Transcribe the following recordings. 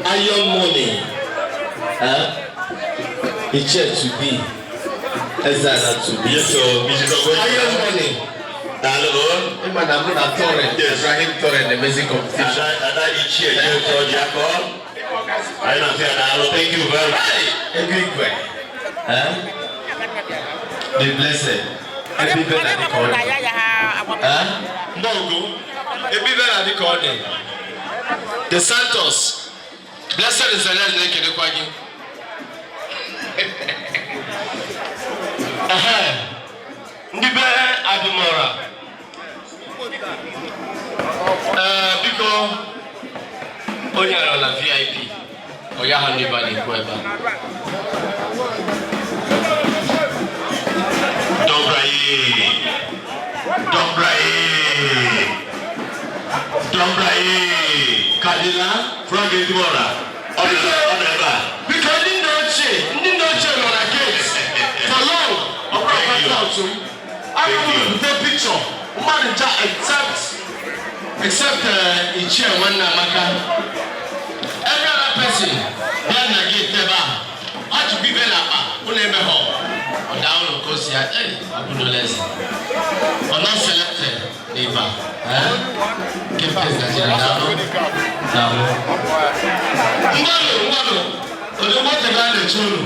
Iron money, it's to be, as that to be. So, iron money. I'm not torrent, yes, Rahim torrent, the music competition. Thank you very much. The blessed. Happy birthday. No go. Happy birthday. The Santos. Blessed is the Lord naked the quaggy. Ndibe Adumora. Because Onya on a VIP. Oya Handibani Kueba. Dombrae Kadila from Gedimora. Because in Noche on a case for long. I don't the picture. Manager except Ichie one Maka. Every other person, then I get Teba. I to be Bella, who never home. Or down of course, I put no less. Or not selected, neighbor. Keep us down. Or the water gun the children.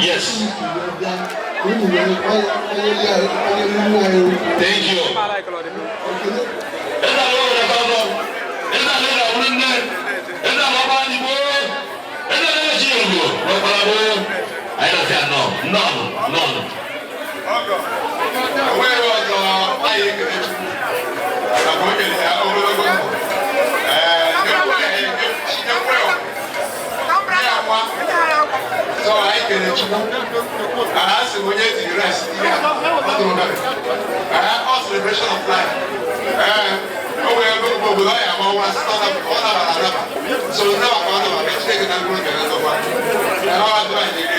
Yes. Thank you. So I can ask when you to rest. I have all celebration of life. Oh, we are going to go. I am always start up all of our. So now I'm going to take it and go to the one. How do I do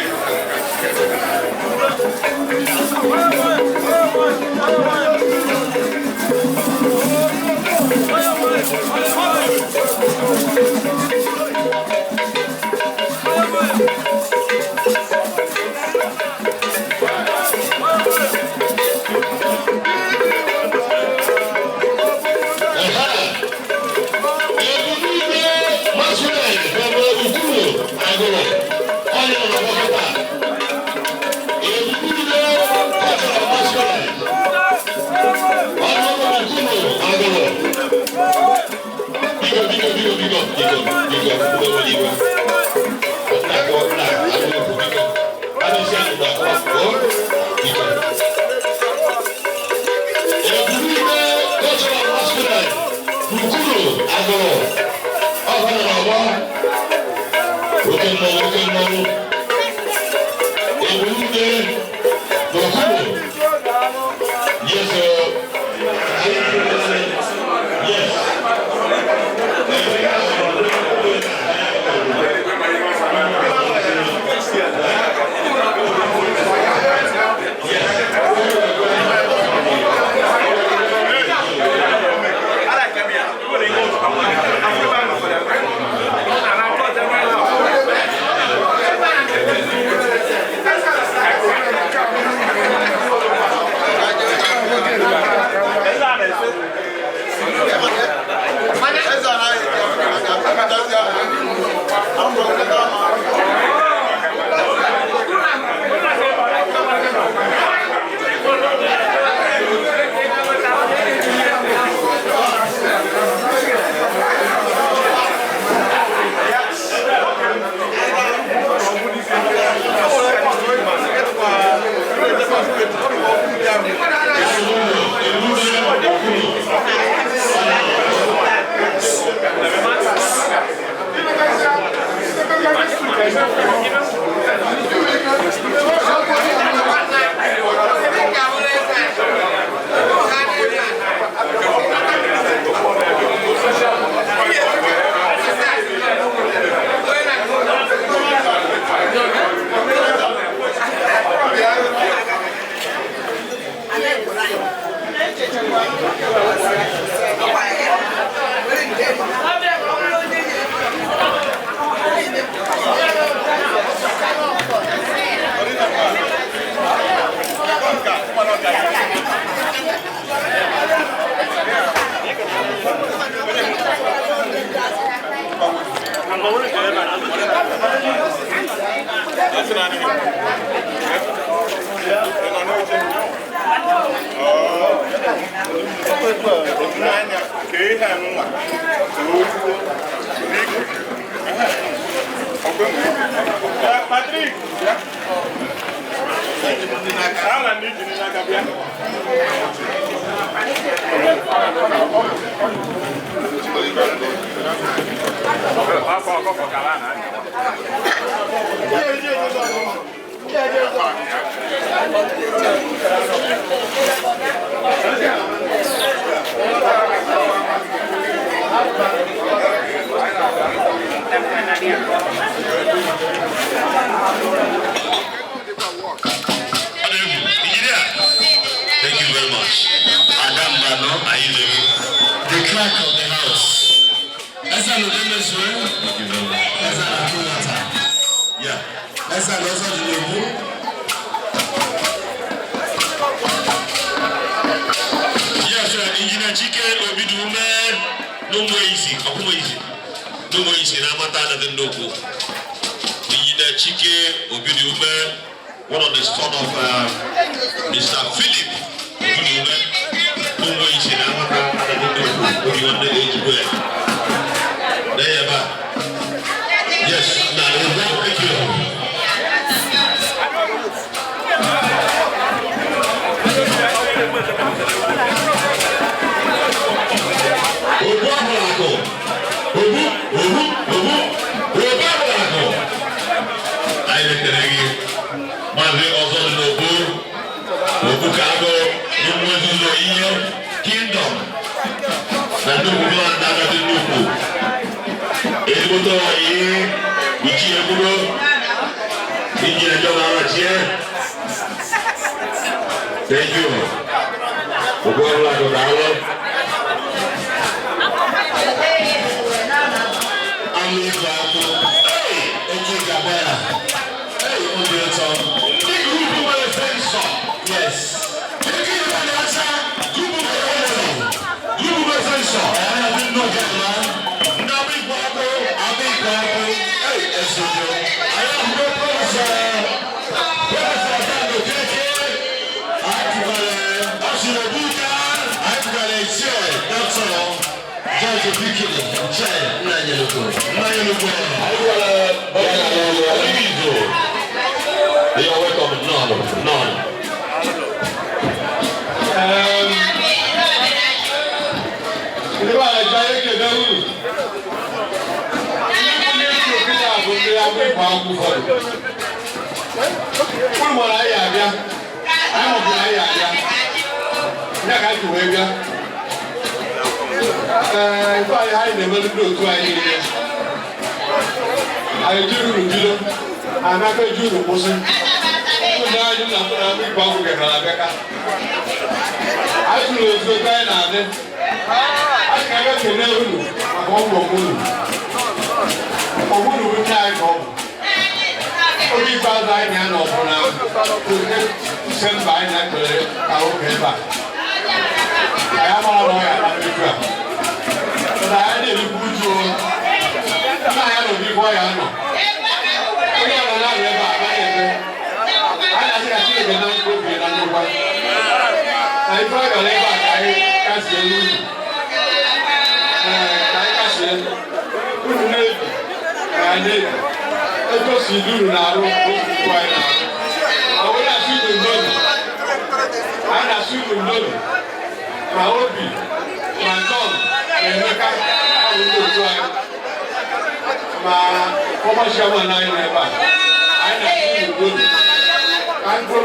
Patrick! Thank you very much. Madam Bano, are you the clerk of the house? That's an Thank you very much. That's an Akunata. Yeah. That's an also Nnukwu. Yes, Engineer Chike Obidume. No more easy. No more easy. Ramata Nnukwu. Engineer Chike Obidume, one of the son of Mr. Philip. Yes, now thank you. Kingdom. Adazi Nnukwu. Ebuto ayi bichi eburo. Ije Mrs Arachie. Thank you. Ogola ko dawo. Ami baako. Hey, oje gabara. Hey, oje to. Big group wey friends so. Yes.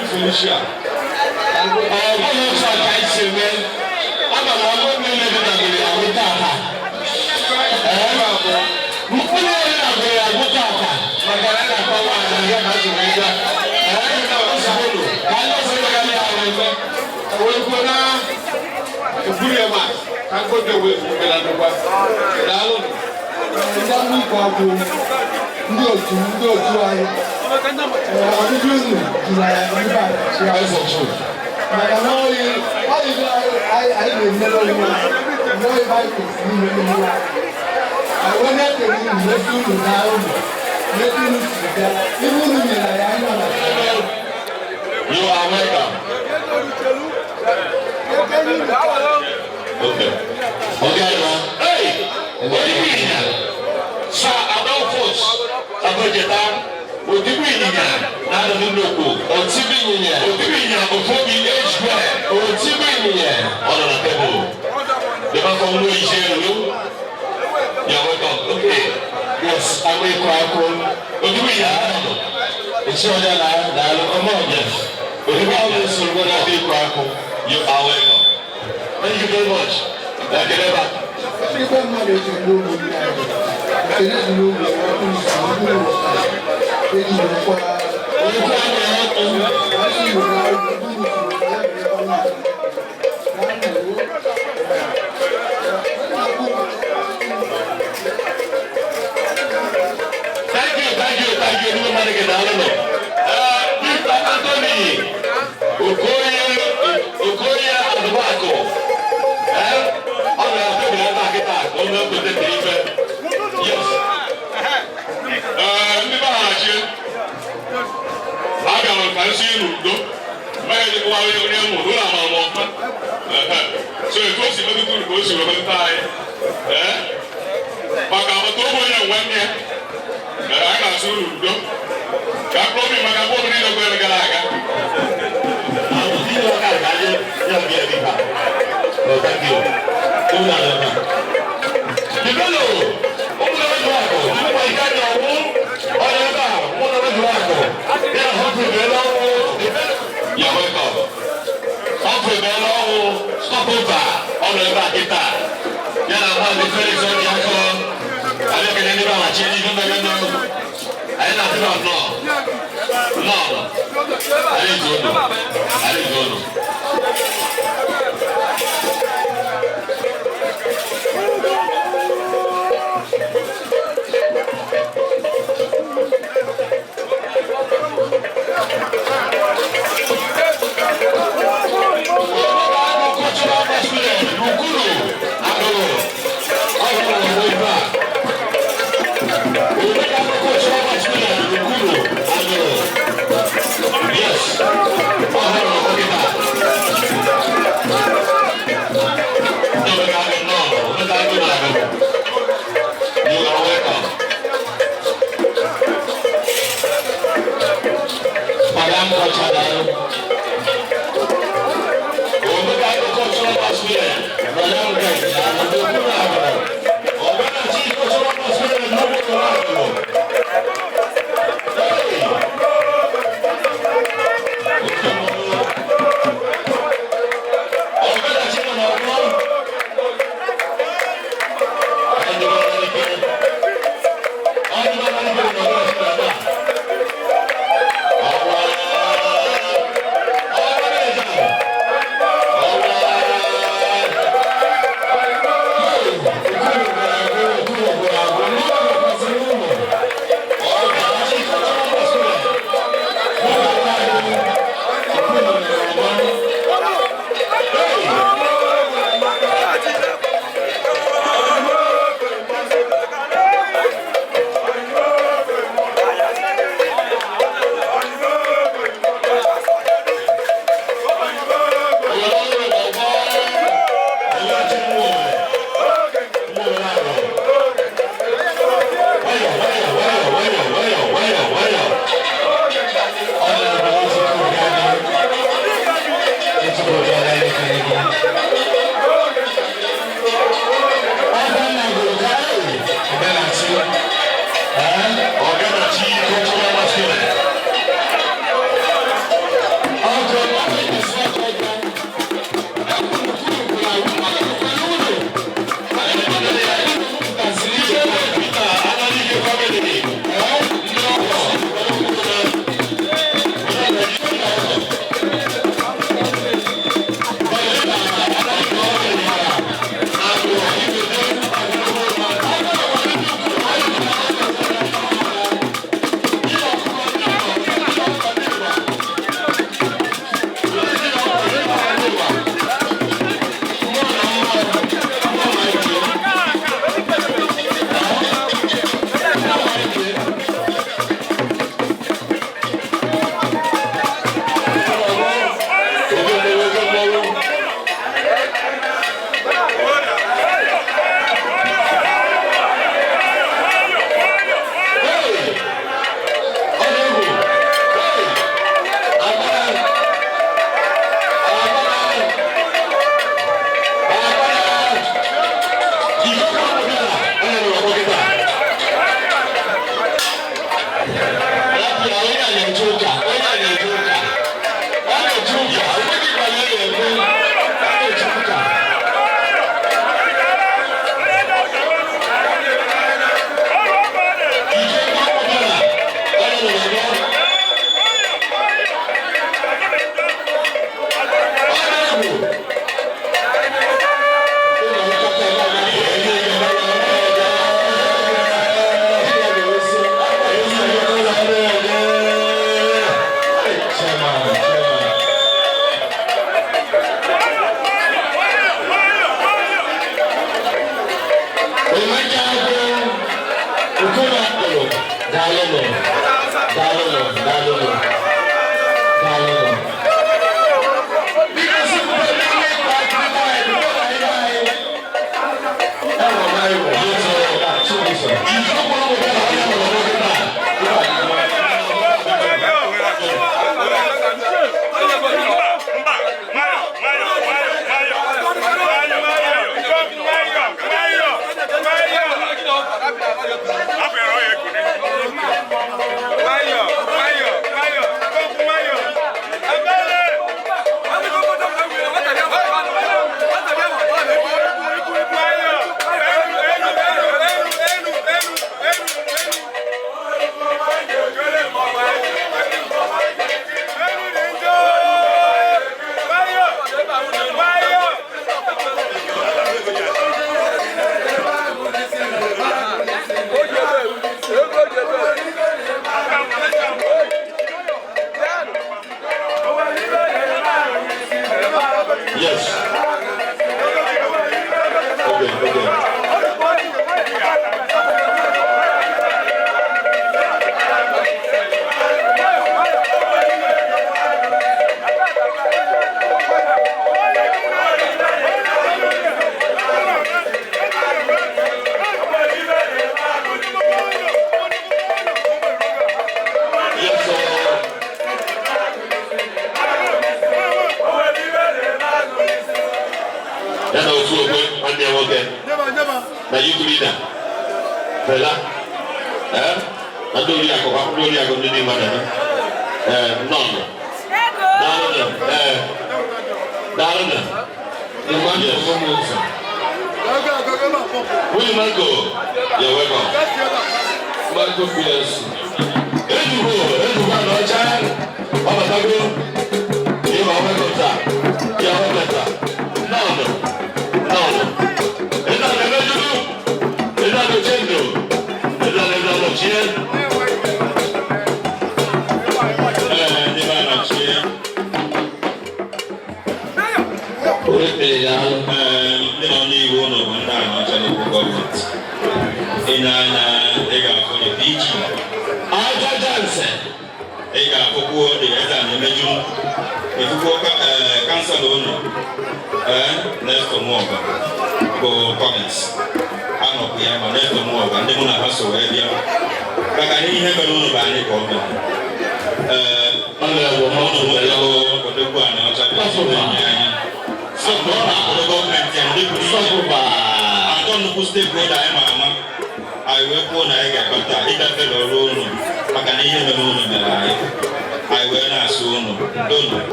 Mrs Felicia You are welcome. Okay. Okay, hey! What do you mean? Sir, I don't force. I don't get down. What do you mean? Adazi Nnukwu. Otibinya. Ofobi H-Way. Otibinya. On the table. The man from Louisiana. You're welcome. Okay. Yes, I'm going to cry. Otibinya. It's your day. Come on, yes. Otibinya. You are welcome. Thank you very much. Thank you very much. So it was a little bit close to the time. But I was over here 1 year. I got to do. Got probably my own little bit of Galaga. Thank you. You're welcome. Stop over on the back guitar. Yeah, I'm the very sorry. I look at anyone changing the window. I don't know. No. I didn't know.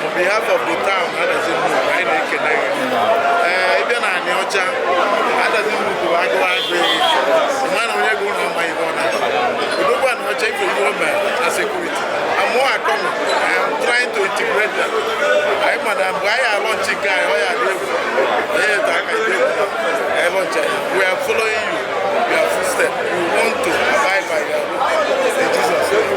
On behalf of the town, Adazi Nnukwu, I make it. Even an Yocha, Adazi Nnukwu, I go agree. Man, when you go on my own, you don't want to check for your man as security. I'm more coming. I am trying to integrate them. I am Madam Gaya launching guy, we are following you. We are footsteps. We want to abide by your rules. In Jesus' name.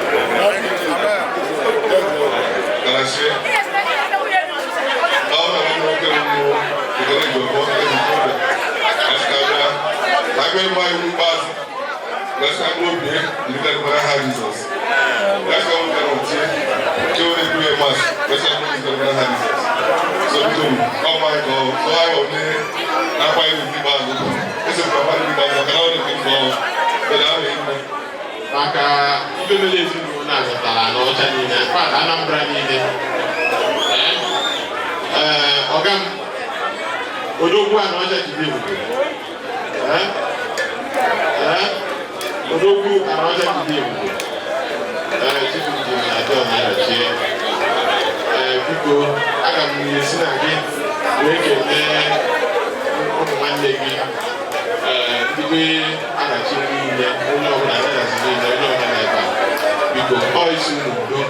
maka ibebele ezinụlọ na-azụtara n'ọcha niile kpata Anambra niile ọga m odogwu a n'ọcha jide ebube odogwu a n'ọcha jide ebube Chifụdị na-adọ na-arachie biko aga m esi na gị wee kelee ụmụ nwanne gị ndị Arachie niile onye ọbụla na-ahazi niile onye ọbụla na-ebe a biko ọ isi n'udo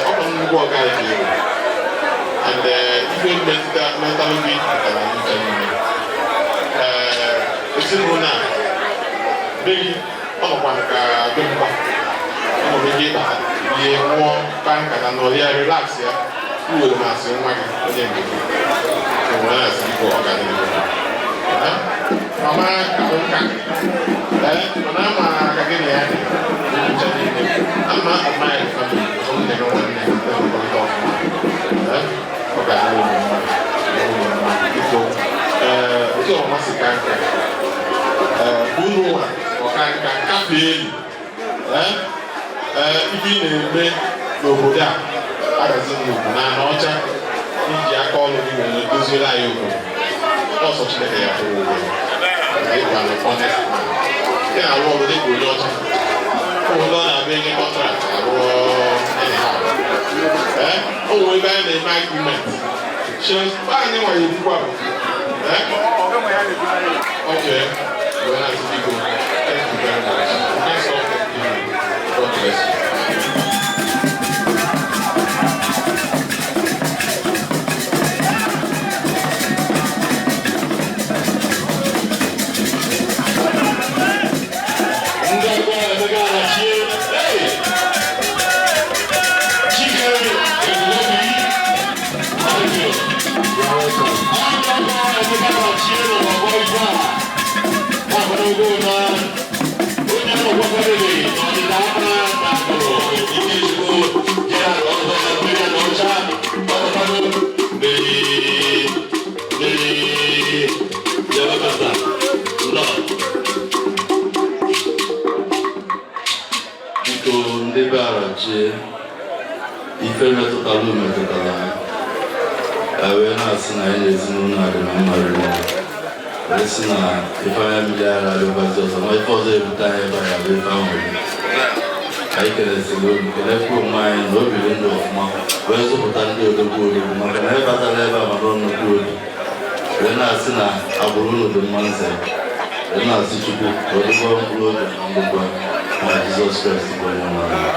ọ bụ nnukwu ọga dị egwu and ife mmetalụ gị pụtara n'uche niile ezinụlọ a be gị ọ nọkwana ka be mkpa ọ nọbe gị ịba ihe nwụọ kpaa nkata na ọhịa relax ya iwere masị nwa gị onye mgbe gị enwere na-asị biko ọga dị egwu mama kamuka mana ama kagini ya ama admire the family some they don't want to talk okay so masikanka bunu wakanka kafeli ibi na-eme n'obodo a Adazi Nnukwu na n'ọcha iji aka ọlụ gị were doziere anyị obodo ọsọ Chineke ya kwụrụ ụgwọ ịgwa na honest man ị na-arụ ọrụ dịka onye ọcha ụlọ na-abịa ihe kọntrakt arụọ anyhow o nwere ebe anyị na-eme agreement anyị nwere ebukwa bụ okay wee na-asị biko thank you very much thanks for God bless you. Ife metụtara metụtara wee na-asị na anyị na-ezinụlọ adị na mmadụ wee sị na ife anya mmiri ara adịbazi ọzọ ma ife ọzọ ebute anyị ebe anyị abụ ife ahụ anyị kelesịrị obi kelekwa onwe anyị na obiri ndụ ọfụma wee zụpụta ndị odogwu odogwu maka na ịbatara ebe a maka nnukwu obi wee na-asị na agbụrụ unu dị mma nze wee na-asị Chukwu ka ọ dịkwa mkpụrụ obi na ndokwa na Jizọs Kraịst bụ onye nwe anyị.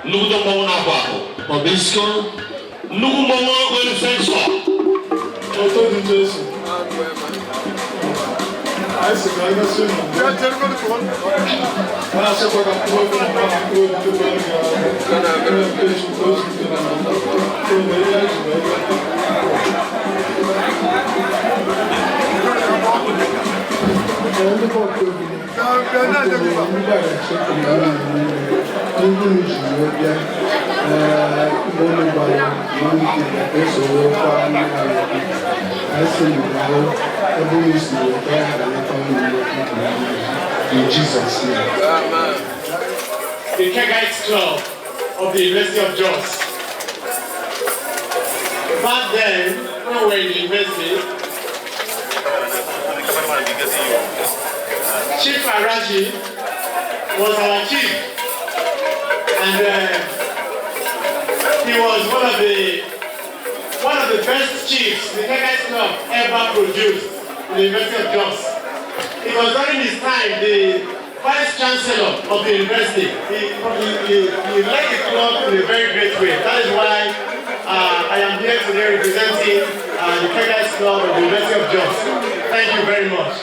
Nnukwu mmanwụ na-akwa akụ ọ bụ isi nnukwu mmanwụ nwere sensọ ọtọ dị Jesu anyị sị ka anyị gasị ụlọ mana asịkwa ka mkpụrụ obi na mkpụrụ obi tupu anyị ga-aga nke Chukwu ozu dị na mgbe ihe anyị ji in Jesus' name. the Kegates Club of the University of Jos. Back then, when we were in the university, Chief Arachie was our chief, and he was one of the best chiefs the Kegates Club ever produced in the University of Jos. It was during his time the Vice Chancellor of the university. He led the club in a very great way. That is why I am here today representing the Kegates Club of the University of Jos. Thank you very much.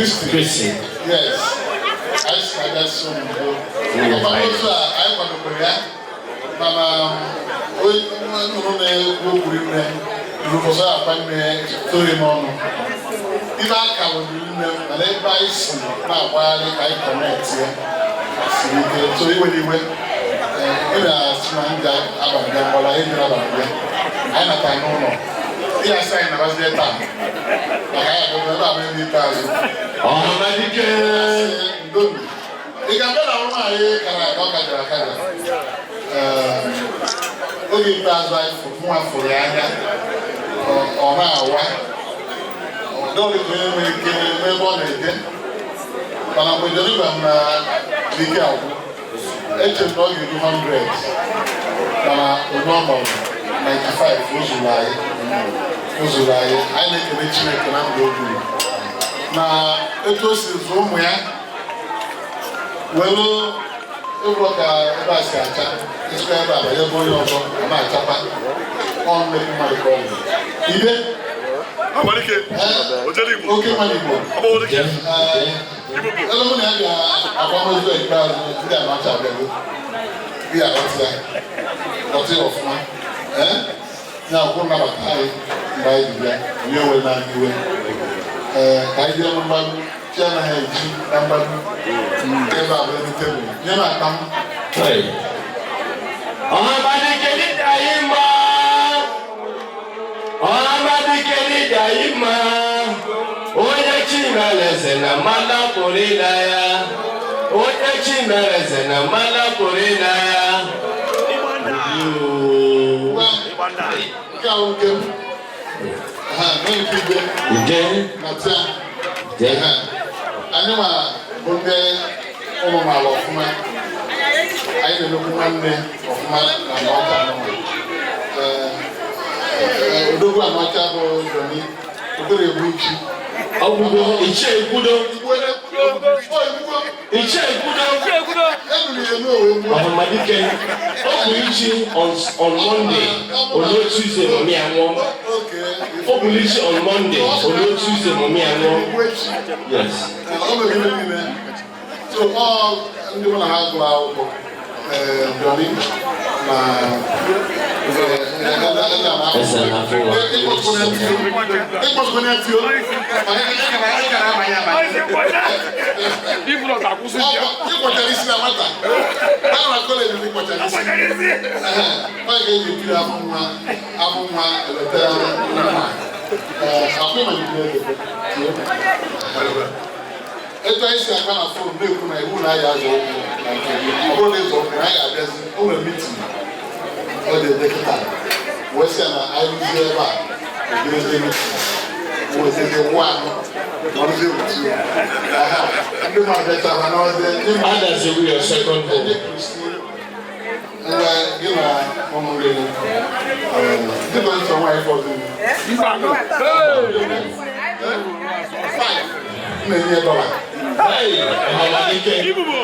Sister Christy. Yes. I started so much. Yes, I was there. I make a rich make and I'm going. Now, it was his room where, well, it was a basket. It's where I have a boy on my tapa on making my call. Even okay, money. Hello, I'm we are not there. What's it off, man? Now, one of the by the you will not do it. I don't know, China has number never come. Hey. on Monday, or no Tuesday, mommy and mom. Obulichi on Monday, or no Tuesday, mommy and mom. Yes. So all the one I have Johnny, it's I kind of phone, who I have a meeting. Or the decade. Western, I will be ever. Was the one on the two. I do my better when I was there. Adazi will your second home. And I give a home really. Different from my father. Many dollars. Hey, So, Adazi Nnukwu.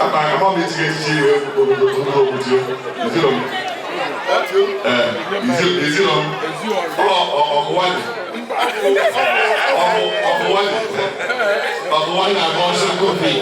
I'm not mitigating you. Is it on? Of one. Of one I'm also cooking.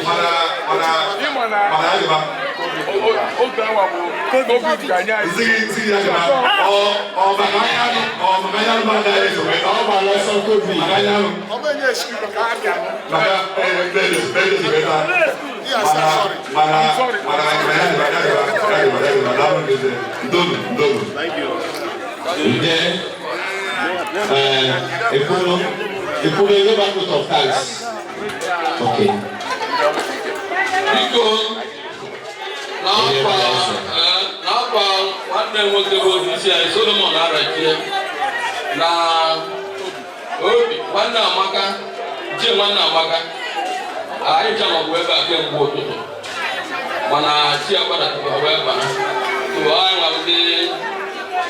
If we go back to thanks. Okay. Now, what then was the word you say? Solomon Arachie. Now, one now, Maka, Jim, one now, Maka. I tell of where I can go to. When I see about it, however, so I will be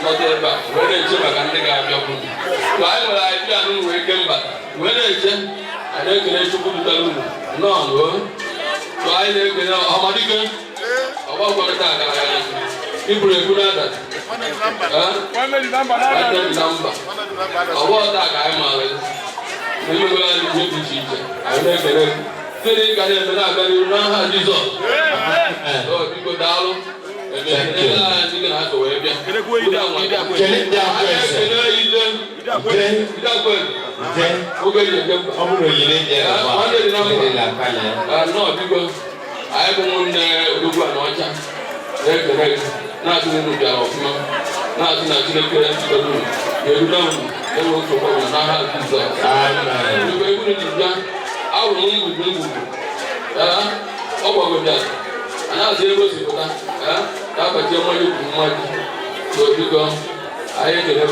not ever. When I see my country, I will be. So I will like to know where I came back. When I say, I don't get to put the room. No, so I don't get how much you about what people are good at that. One number. About that, I'm always. We will go and do the teacher. I don't get it. Today, I have you know how to do so. People down. And then you can have to wear it. No, because I don't want to do an not to do the offer, not to the parents to do. You don't know what I have to say. I will leave with you. Over with that. And I'll say, was it that? That's a German money. So you go. anyị ekele